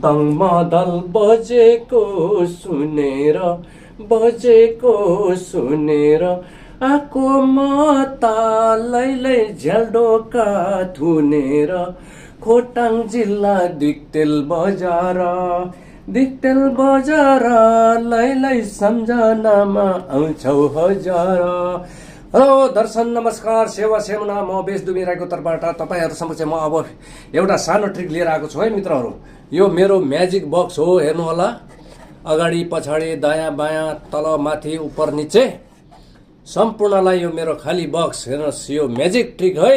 दङ मादल बजेको सुनेर आको म तालैलै झ्यालडोका थुनेर खोटाङ जिल्ला दिक्तेल बजार लैलै सम्झनामा आउँछौ हजार। हेलो दर्शन नमस्कार सेवा सेवना म बेस दुबिराको तर्फबाट तपाईहरु समक्ष म अब एउटा सानो ट्रिक लिएर आएको छु है मित्रहरु। यो मेरो म्याजिक बक्स हो, हेर्नु होला, अगाडि पछाडि दायाँ बायाँ तल माथि उपर निचे सम्पूर्णलाई यो मेरो खाली बक्स। हेर्नुस्, यो म्याजिक ट्रिक है।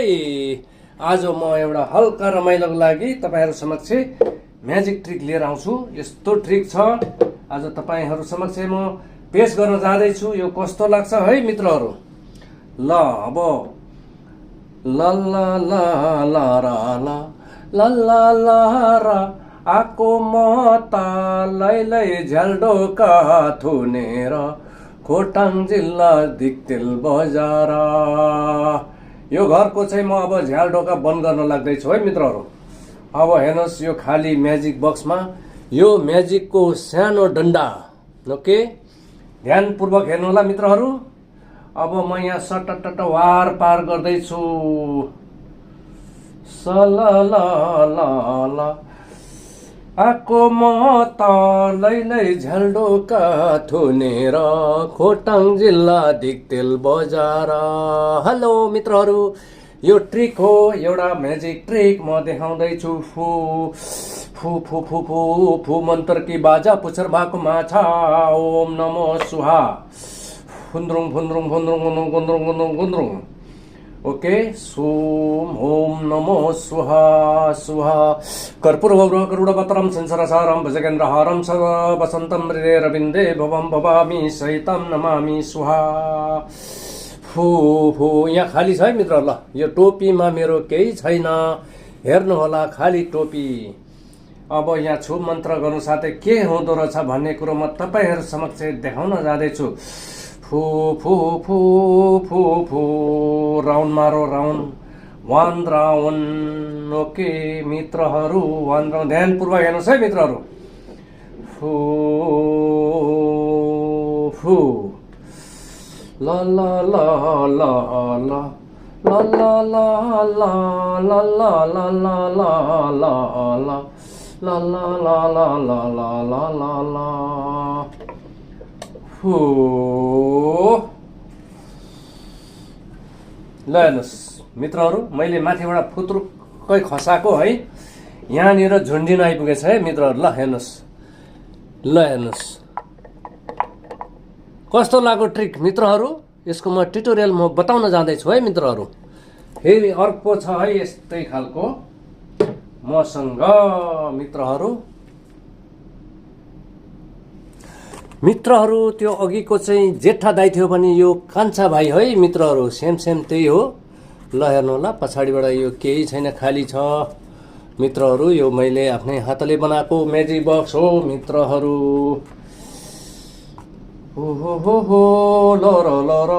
आज म एउटा हल्का रमाइलोको लागि तपाईहरु समक्ष म्याजिक ट्रिक लिएर आउँछु। यस्तो ट्रिक छ आज तपाईहरु समक्ष म पेश गर्न जाँदै छु। यो कस्तो लाग्छ है मित्रहरु। ल अब ल ल ल ल ल ल र आको म तालैलै झ्यालडोका थुनेर खोटाङ जिल्ला दिक्तेल बजार। यो घरको चाहिँ म अब झ्यालडोका बन्द गर्न लाग्दैछु है मित्रहरु। अब हेर्नुहोस्, यो खाली म्याजिक बक्समा यो म्याजिकको सानो डन्डा, ओके, ध्यानपूर्वक हेर्नु होला मित्रहरु। अब म यहाँ सटटट वार पार गर्दैछु। सलललल आको म तालैलै झ्यालडोका थुनेर खोटाङ जिल्ला दिक्तेल बजार। हेलो मित्रहरु, यो ट्रिक हो, एउटा म्याजिक ट्रिक म देखाउँदैछु। फु फु फु फु फु फु मन्त्र की बाजा पुच्छर भएको माछा। ओम नमो सुहा फुन्द्रुङ फुन्द्रुङ फुन्द्रुङ गुन्द्रुङ गुन्द्रुङ गुन्द्रुङ। ओके, सोम ओम नमो सुहा सुहा कर्पूर गौरव करुणपत्रम संसारसारम भजगेन्द्रहारम सदा वसन्तं हृदयरविन्दे भवं भवामि सहितं नमामि सुहा। फु फु यहाँ खाली छ है मित्र। ल, यो टोपीमा मेरो केही छैन, हेर्नु होला, खाली टोपी। अब यहाँ छु मन्त्र गर्नु साथै के हुँदो रहेछ भन्ने कुरो म तपाईहरु समक्ष देखाउन जाँदैछु। फु फु फु फु फु राउन्ड मारो, राउन्ड 1 राउन्ड। ओके मित्रहरु, 1 राउन्ड ध्यानपूर्वक हेर्नुस् है मित्रहरु। फु फु ल ल ल ल ल ल ल ल ल ल ल ल ल ल फु। ल हेर्नुस् मित्रहरु, मैले माथिबाट फुत्रुक्कै खसाको है, यहाँनिर झुन्डिन आइपुगेछ है मित्रहरु। ल हेर्नुस्, ल हेर्नुस् कस्तो लाग्यो ट्रिक मित्रहरु। यसको म ट्युटोरियल म बताउन जाँदैछु है मित्रहरु। फेरि अर्को छ है यस्तै खालको मसँग मित्रहरु। मित्रहरु त्यो अघिको चाहिँ जेठा दाइ थियो भने यो कान्छा भाइ है मित्रहरु, सेम सेम त्यही हो। ल हेर्नु होला, पछाडिबाट यो केही छैन, खाली छ मित्रहरु। यो मैले आफ्नै हातले बनाएको म्याजिक बक्स हो मित्रहरु। हो हो हो हो ल र ल र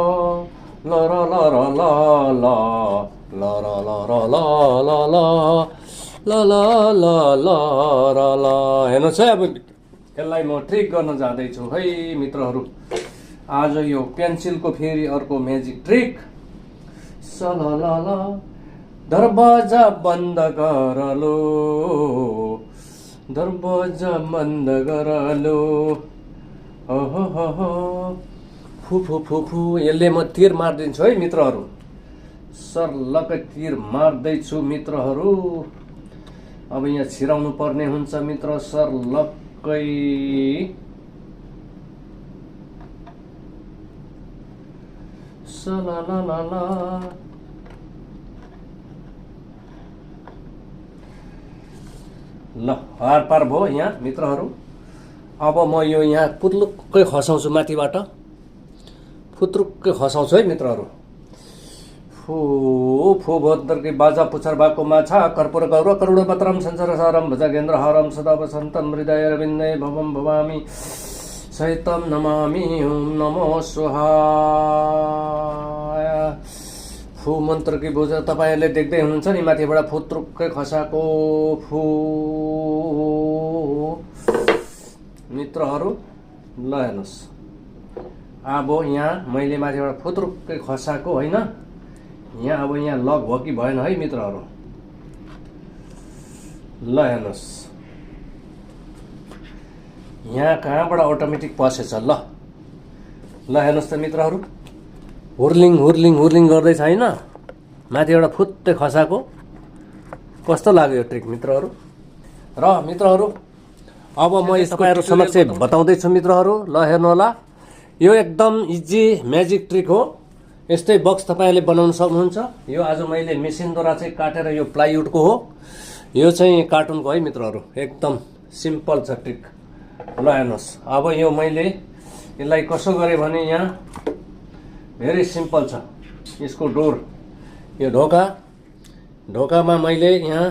ल र ल र ल ल ल र ल र ल ल ल ल ल ल ल र ल। हेर्नुहोस् है, अब यसलाई म ट्रिक गर्न जाँदैछु है मित्रहरु। आज यो पेन्सिलको फेरि अर्को म्याजिक ट्रिक। सललल दरवाजा बन्द गर लो, दरवाजा बन्द गर लो। फु फु फु फु यसले म तीर मार्दिन्छु है मित्रहरु। सर्लकै तीर मार्दैछु मित्रहरु। अब यहाँ छिराउनु पर्ने हुन्छ मित्र, सर्लकै। सललल ल हार पार भयो यहाँ मित्रहरु। अब म यो यहाँ पुत्रुक्कै खसाउँछु, माथिबाट फुत्रुक्कै खसाउँछु है मित्रहरु। फु फु भद्रकी बाजा पुच्छर भएको माछा कर्पूर गौरव करुणपत्रम संसारसारम भजगेन्द्रहारम सदा वसन्तं हृदयरविन्दे भवं भवामि सहितं नमामि। ओम नमो सुहाय। फु मन्त्रकी बुझ तपाईँहरूले देख्दै हुनुहुन्छ नि माथिबाट फुत्रुक्कै खसाको फु मित्रहरू। ल हेर्नुहोस् अब यहाँ मैले माथिबाट फुत्रुक्कै खसाको होइन, यहाँ अब यहाँ लक हो कि भएन है मित्रहरू। ल हेर्नुहोस् यहाँ कहाँबाट अटोमेटिक पसेछ। ल हेर्नुहोस् त मित्रहरू, हुर्लिङ हुर्लिङ हुर्लिङ गर्दैछ होइन, माथिबाट फुत्तै खसाको। कस्तो लाग्यो यो ट्रिक मित्रहरू? र मित्रहरू अब म तपाईँहरू समक्ष बताउँदैछु मित्रहरू। ल हेर्नु होला, यो एकदम इजी म्याजिक ट्रिक हो। यस्तै बक्स तपाईँहरूले बनाउन सक्नुहुन्छ। यो आज मैले मेसिनद्वारा चाहिँ काटेर यो प्लाइवुडको हो, यो चाहिँ कार्टुनको है मित्रहरू। एकदम सिम्पल छ ट्रिक। ल हेर्नुहोस् अब यो मैले यसलाई कसो गरेँ भने यहाँ भेरी सिम्पल छ। यसको डोर, यो ढोकामा मैले यहाँ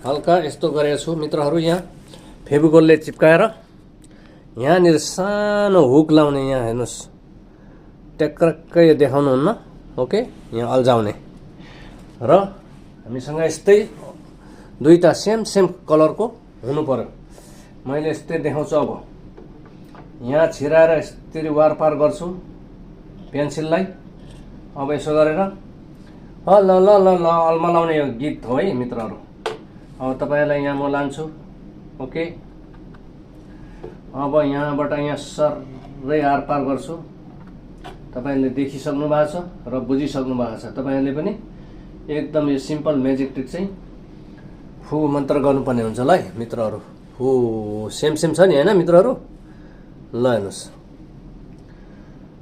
हल्का यस्तो गरेको छु मित्रहरू। यहाँ फेभिकोलले चिप्काएर यहाँनिर सानो हुक लाउने, यहाँ हेर्नुहोस् ट्याक्कै देखाउनुहुन्न, ओके। यहाँ अल्झाउने र हामीसँग यस्तै दुईटा सेम कलरको हुनु पर्यो। मैले यस्तै देखाउँछु। अब यहाँ छिराएर यसरी वारपार गर्छु पेन्सिललाई। अब यसो गरेर ल ल ल ल अल्मलाउने यो गीत हो है मित्रहरू। अब तपाईँहरूलाई यहाँ म लान्छु, ओके। अब यहाँबाट यहाँ सरै आरपार गर्छु। तपाईँहरूले देखिसक्नु भएको छ र बुझिसक्नु भएको छ। तपाईँहरूले पनि एकदम यो सिम्पल म्याजिक ट्रिक चाहिँ फु मन्त्र गर्नुपर्ने हुन्छ ल है मित्रहरू। फु सेम छ नि होइन मित्रहरू। ल हेर्नुहोस्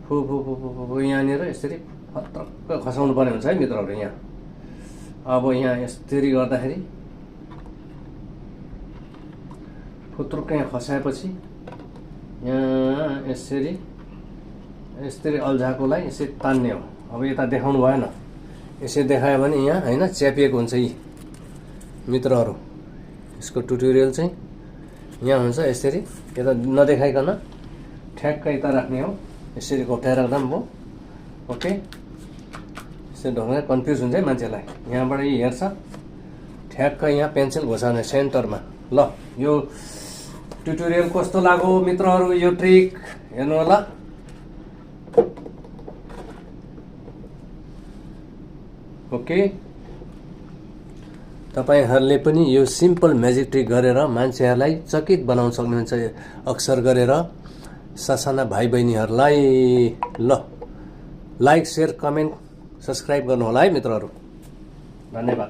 फु फु फु फु फु यहाँनिर यसरी फत्रक्क खसाउनु पर्ने हुन्छ है मित्रहरू। यहाँ अब यहाँ यसरी गर्दाखेरि फुत्रुक्क यहाँ खसाएपछि यहाँ यसरी अल्झाएकोलाई यसरी तान्ने हो। अब यता देखाउनु भएन, यसरी देखायो भने यहाँ होइन च्यापिएको हुन्छ यी मित्रहरू। यसको ट्युटोरियल चाहिँ यहाँ हुन्छ। यसरी यता नदेखाइकन ठ्याक्क यता राख्ने हो। यसरी घोप्टाएर राख्दा पनि भयो, ओके। यसरी ढङ्गले कन्फ्युज हुन्छ है मान्छेलाई। यहाँबाट यी हेर्छ, ठ्याक्क यहाँ पेन्सिल घुसाउने सेन्टरमा। ल यो ट्युटोरियल कस्तो लाग्यो मित्रहरू? यो ट्रिक हेर्नु होला। ओके, तपाईहरूले पनि यो सिम्पल म्याजिक ट्रिक गरेर मान्छेहरूलाई चकित बनाउन सक्नुहुन्छ अक्सर गरेर। ससाना भाइ बहिनीहरूलाई ल लाइक, सेयर, कमेन्ट, सब्सक्राइब गर्नु होला है मित्रहरू। धन्यवाद।